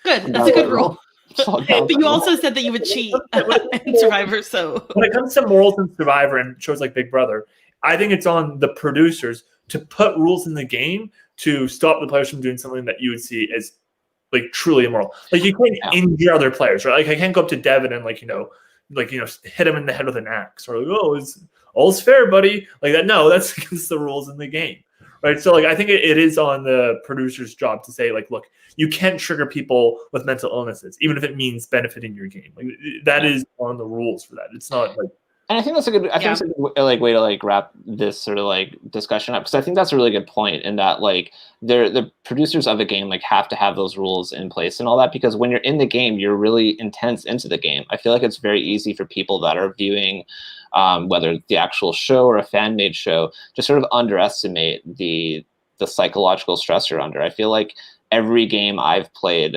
Good, that's a good rule. But you also said that you would cheat in Survivor. So when it comes to morals in Survivor and shows like Big Brother, I think it's on the producers to put rules in the game to stop the players from doing something that you would see as like truly immoral. Like you can't injure other players, right? Like I can't go up to Devon and hit him in the head with an axe or like, oh, all's fair, buddy. Like that. No, that's against the rules in the game, right? So like I think it is on the producer's job to say like, look, you can't trigger people with mental illnesses, even if it means benefiting your game. Like that is on the rules for that. It's not like. And I think that's a good. I think it's a good, like way to like wrap this sort of like discussion up, because I think that's a really good point in that like the producers of a game like have to have those rules in place and all that, because when you're in the game, you're really intense into the game. I feel like it's very easy for people that are viewing, whether the actual show or a fan made show, to sort of underestimate the psychological stress you're under. I feel like every game I've played,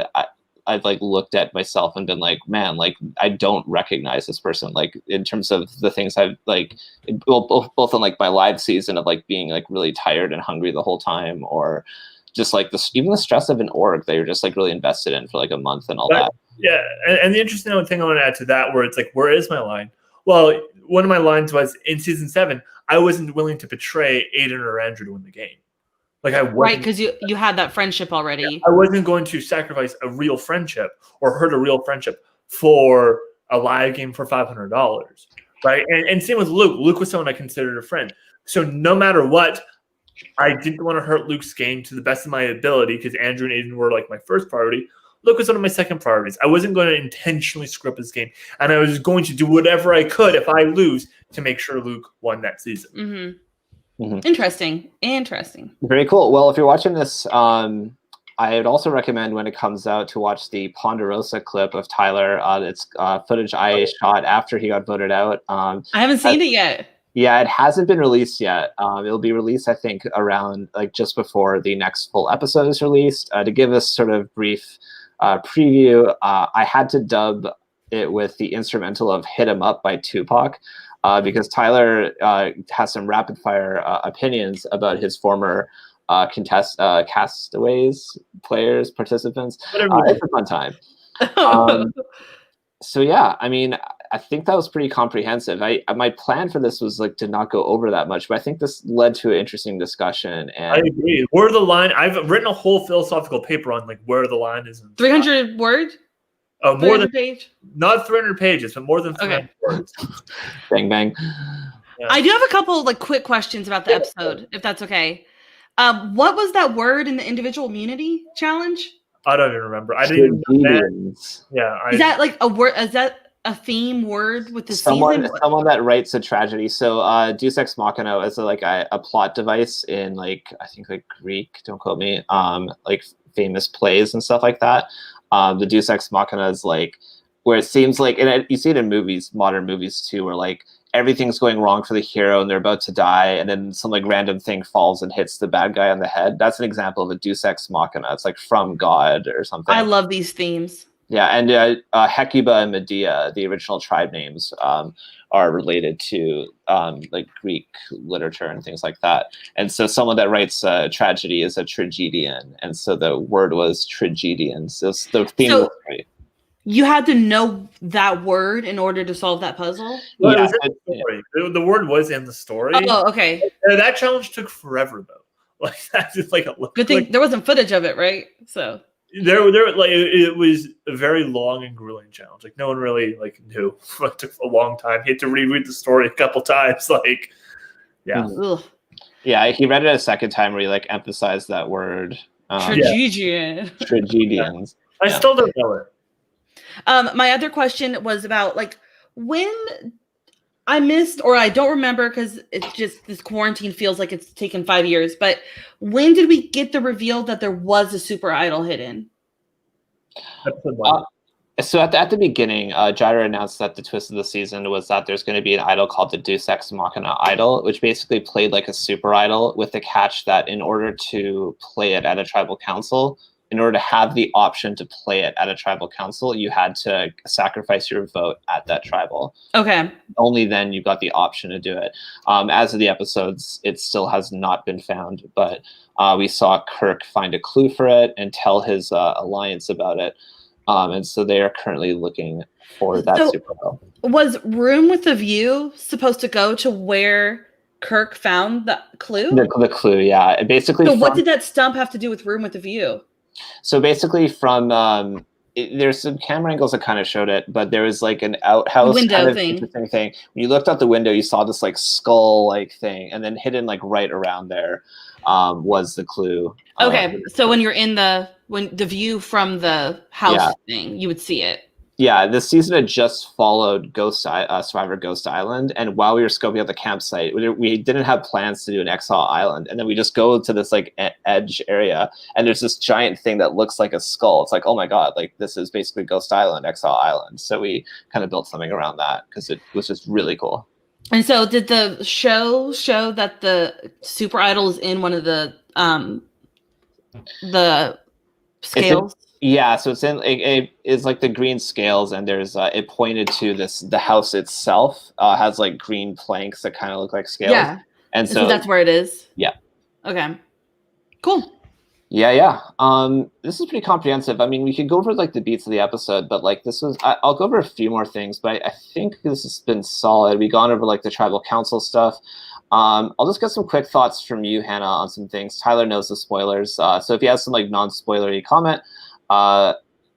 I've like looked at myself and been like, man, like I don't recognize this person. Like in terms of the things I've like, both on like my live season of like being like really tired and hungry the whole time, or just like this, even the stress of an org that you're just like really invested in for like a month and all that. Yeah, and the interesting thing I want to add to that, where it's like, where is my line? Well, one of my lines was in season 7, I wasn't willing to betray Aiden or Andrew to win the game. Like I wasn't, right, because you had that friendship already. Yeah, I wasn't going to sacrifice a real friendship or hurt a real friendship for a live game for $500, right? And same with Luke. Luke was someone I considered a friend. So no matter what, I didn't want to hurt Luke's game to the best of my ability, because Andrew and Aiden were like my first priority. Luke was one of my second priorities. I wasn't going to intentionally screw up his game, and I was going to do whatever I could if I lose to make sure Luke won that season. Mm-hmm. Mm-hmm. Interesting. Very cool. Well, if you're watching this, I would also recommend when it comes out to watch the Ponderosa clip of Tyler. It's footage I shot after he got voted out. I haven't seen it yet. Yeah, it hasn't been released yet. It'll be released, I think, around like just before the next full episode is released. To give us sort of brief preview, I had to dub it with the instrumental of "Hit 'Em Up" by Tupac. Because Tyler has some rapid fire opinions about his former castaways, players, participants. It's a fun time. So yeah, I mean, I think that was pretty comprehensive. My plan for this was like to not go over that much, but I think this led to an interesting discussion. And I agree. Where the line? I've written a whole philosophical paper on like where the line is. 300 word. More than page? Not 300 pages, but more than 300 words. Bang bang. Yeah. I do have a couple like quick questions about the episode, if that's okay. What was that word in the individual immunity challenge? I don't even remember. I didn't even know that. Yeah. Is that like a word? Is that a theme word with the someone that writes a tragedy? So Deus Ex Machina is like a plot device in like, I think like Greek, don't quote me, like famous plays and stuff like that. The Deus Ex Machina is like where it seems like, and you see it in movies, modern movies too, where like everything's going wrong for the hero and they're about to die, and then some like random thing falls and hits the bad guy on the head. That's an example of a Deus Ex Machina. It's like from God or something. I love these themes. Yeah, and Hecuba and Medea, the original tribe names, are related to like Greek literature and things like that. And so someone that writes tragedy is a tragedian, and so the word was tragedian. So the theme was right. You had to know that word in order to solve that puzzle? Well, yeah, it was in the story. Yeah. The word was in the story. Oh, okay. That challenge took forever, though. Like that's just like a good thing there wasn't footage of it, right? So there like it was a very long and grueling challenge. Like no one really like knew. It took a long time. He had to reread the story a couple times. Like, yeah, yeah. He read it a second time where he like emphasized that word. Tragedian. Tragedians. I still don't know it. My other question was about like when I missed, or I don't remember because it's just this quarantine feels like it's taken 5 years. But when did we get the reveal that there was a super idol hidden? So at the beginning, Jaira announced that the twist of the season was that there's going to be an idol called the Deus Ex Machina idol, which basically played like a super idol, with the catch that in order to play it at a tribal council, in order to have the option to play it at a tribal council, you had to sacrifice your vote at that tribal. Okay. Only then you got the option to do it. As of the episodes, it still has not been found, but we saw Kirk find a clue for it and tell his alliance about it. And so they are currently looking for that super idol. Was Room with a View supposed to go to where Kirk found the clue? The clue, yeah. Basically, so what did that stump have to do with Room with a View? So basically from there's some camera angles that kind of showed it, but there was like an outhouse window kind of thing. interesting thing. When you looked out the window, you saw this like skull like thing, and then hidden like right around there was the clue. Okay, so when you're in the view from the house thing, you would see it. Yeah, this season had just followed Survivor Ghost Island, and while we were scoping out the campsite, we didn't have plans to do an Exile Island, and then we just go to this like edge area, and there's this giant thing that looks like a skull. It's like, oh my god, like this is basically Ghost Island, Exile Island. So we kind of built something around that because it was just really cool. And so, did the show that the Super Idol is in one of the scales? So it's in it's like the green scales, and there's it pointed to the house itself has like green planks that kind of look like scales. Yeah, and so that's where it is. Yeah. Okay. Cool. Yeah. This is pretty comprehensive. I mean, we could go over like the beats of the episode, but like this was I'll go over a few more things, but I think this has been solid. We've gone over like the tribal council stuff. I'll just get some quick thoughts from you, Hannah, on some things. Tyler knows the spoilers, so if he has some like non-spoilery comment,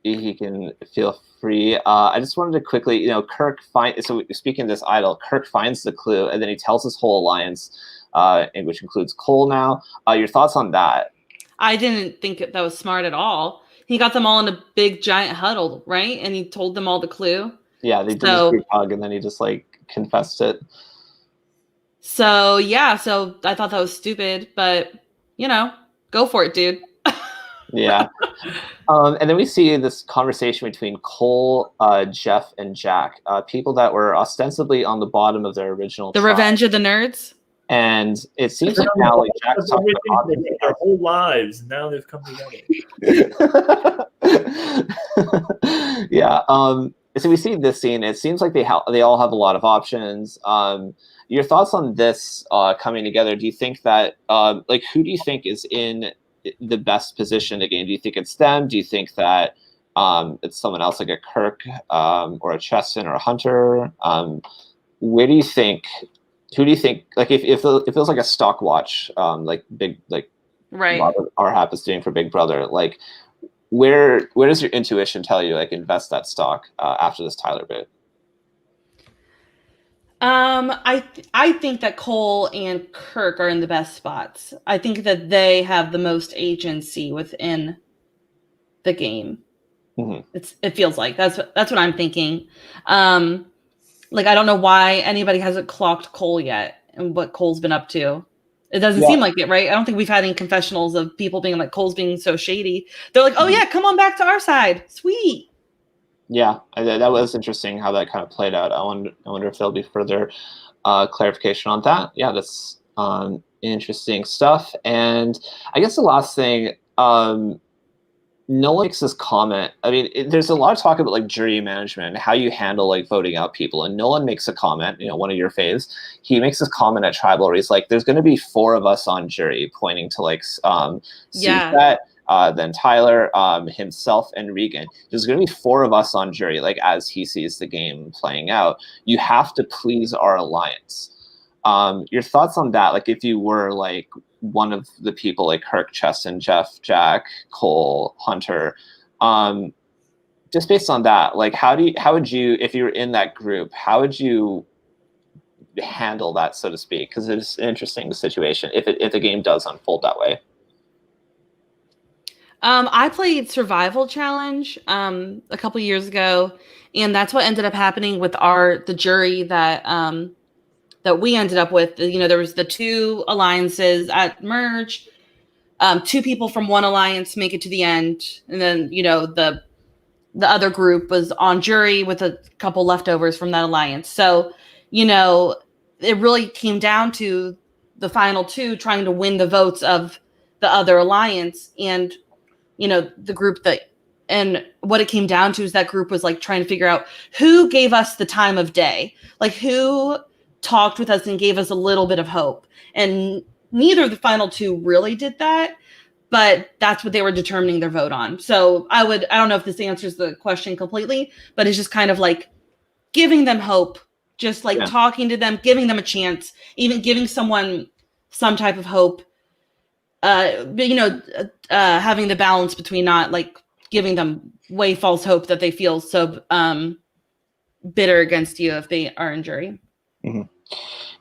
he can feel free. I just wanted to quickly, Kirk so speaking of this idol, Kirk finds the clue, and then he tells his whole alliance, which includes Cole now. Your thoughts on that? I didn't think that was smart at all. He got them all in a big giant huddle, right? And he told them all the clue. Yeah, they did this big hug, and then he just like confessed it. So yeah, so I thought that was stupid, but go for it, dude. Yeah. And then we see this conversation between Cole, Jeff, and Jack, people that were ostensibly on the bottom of their original The trial. Revenge of the Nerds. And it seems like now like Jack's talking about their whole lives, and now they've come together. Yeah. So we see this scene. It seems like they all have a lot of options. Your thoughts on this coming together? Do you think that who do you think is in the best position again? Do you think it's them? Do you think that it's someone else like a Kirk or a Cheston or a Hunter? Where do you think? Who do you think? Like if it was like a stock watch, like big like right, RHAP is doing for Big Brother, like where does your intuition tell you like invest that stock after this Tyler bit? I think that Cole and Kirk are in the best spots. I think that they have the most agency within the game. Mm-hmm. It feels like that's what I'm thinking. Like I don't know why anybody hasn't clocked Cole yet and what Cole's been up to. It doesn't seem like it, right? I don't think we've had any confessionals of people being like Cole's being so shady. They're like, oh yeah, come on back to our side, sweet. Yeah, that was interesting how that kind of played out. I wonder if there'll be further clarification on that. Yeah, that's interesting stuff. And I guess the last thing, Nolan makes this comment. I mean, there's a lot of talk about like jury management and how you handle like voting out people. And Nolan makes a comment, one of your faves. He makes this comment at Tribal where he's like, there's going to be 4 of us on jury, pointing to like Suzette, then Tyler, himself, and Regan. There's going to be 4 of us on jury, like as he sees the game playing out. You have to please our alliance. Your thoughts on that? Like if you were like one of the people like Kirk, Cheston, Jeff, Jack, Cole, Hunter, just based on that, like how would you, if you were in that group, how would you handle that, so to speak? Because it's an interesting situation if the game does unfold that way. I played Survival Challenge a couple years ago, and that's what ended up happening with the jury that we ended up with. There was the 2 alliances at merge. 2 people from one alliance make it to the end, and then the other group was on jury with a couple leftovers from that alliance. So it really came down to the final 2 trying to win the votes of the other alliance, and the group and what it came down to is that group was like trying to figure out who gave us the time of day, like who talked with us and gave us a little bit of hope. And neither of the final 2 really did that, but that's what they were determining their vote on. So I don't know if this answers the question completely, but it's just kind of like giving them hope, just like talking to them, giving them a chance, even giving someone some type of hope. But having the balance between not like giving them way false hope that they feel so bitter against you if they are in jury. Mm-hmm.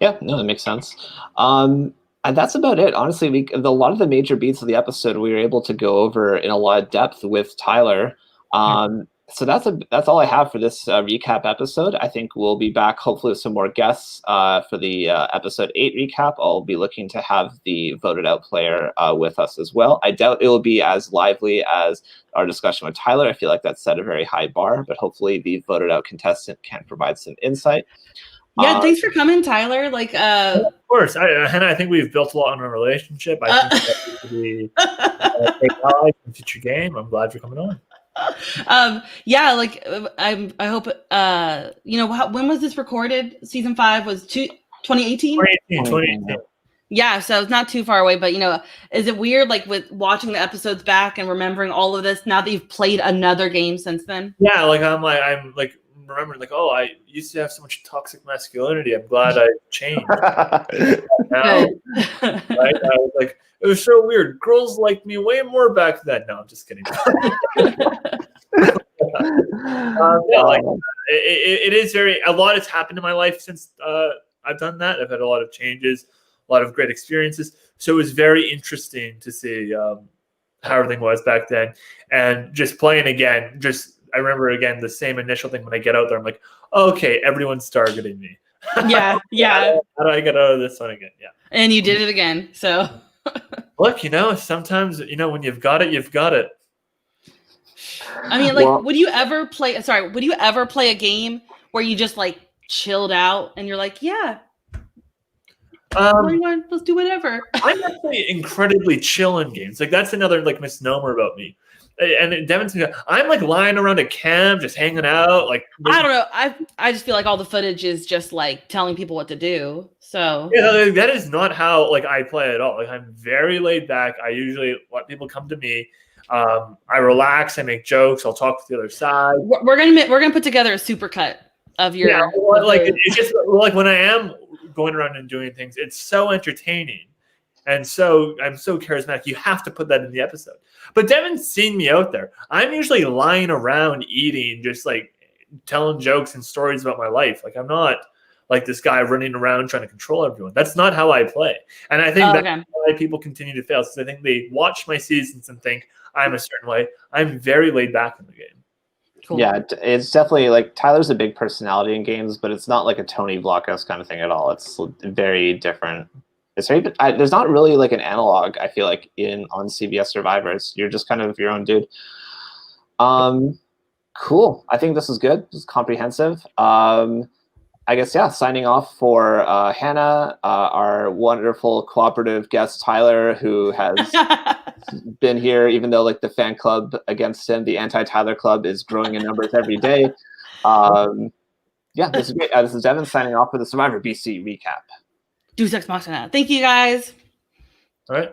Yeah, no, that makes sense. And that's about it. Honestly, a lot of the major beats of the episode we were able to go over in a lot of depth with Tyler. So that's all I have for this recap episode. I think we'll be back hopefully with some more guests for the episode 8 recap. I'll be looking to have the voted out player with us as well. I doubt it will be as lively as our discussion with Tyler. I feel like that set a very high bar, but hopefully the voted out contestant can provide some insight. Yeah, thanks for coming, Tyler. Like, of course, Hannah. I think we've built a lot on our relationship. I think that could be a great ally in the future game. I'm glad you're coming on. Yeah, like I hope when was this recorded? Season 5 was 2018? 2018. Yeah, so it's not too far away, but is it weird like with watching the episodes back and remembering all of this now that you've played another game since then? Yeah, like I'm remembering like, oh, I used to have so much toxic masculinity. I'm glad I changed. Now, right? I was like, it was so weird. Girls liked me way more back then. No, I'm just kidding. It is a lot has happened in my life since I've done that. I've had a lot of changes, a lot of great experiences. So it was very interesting to see how everything was back then. And just playing again, I remember again the same initial thing when I get out there. I'm like, okay, everyone's targeting me. Yeah. How do I get out of this one again? Yeah. And you did it again. So look, sometimes when you've got it, you've got it. I mean, like, would you ever play a game where you just like chilled out and you're like, yeah, let's do whatever? I'm actually incredibly chill in games. Like that's another like misnomer about me. And Devon's, I'm like lying around a camp, just hanging out. Like I don't know. I just feel like all the footage is just like telling people what to do. So yeah, that is not how like I play at all. Like I'm very laid back. I usually let people come to me. I relax. I make jokes. I'll talk to the other side. We're gonna put together a supercut of your. Yeah, it's just like when I am going around and doing things, it's so entertaining. And so I'm so charismatic. You have to put that in the episode. But Devon's seen me out there. I'm usually lying around eating, just like telling jokes and stories about my life. Like I'm not like this guy running around trying to control everyone. That's not how I play. And I think that's why people continue to fail. Because I think they watch my seasons and think I'm a certain way. I'm very laid back in the game. Cool. Yeah, it's definitely like Tyler's a big personality in games, but it's not like a Tony Blockhouse kind of thing at all. It's very different. It's very, there's not really like an analog, I feel like, on CBS Survivors. You're just kind of your own dude. Cool. I think this is good. This is comprehensive. I guess, yeah, signing off for Hannah, our wonderful cooperative guest, Tyler, who has been here, even though like the fan club against him, the anti-Tyler club, is growing in numbers every day. Yeah, this is great. This is Devon signing off for the Survivor BC recap. Deus Ex Machina. Thank you, guys. All right.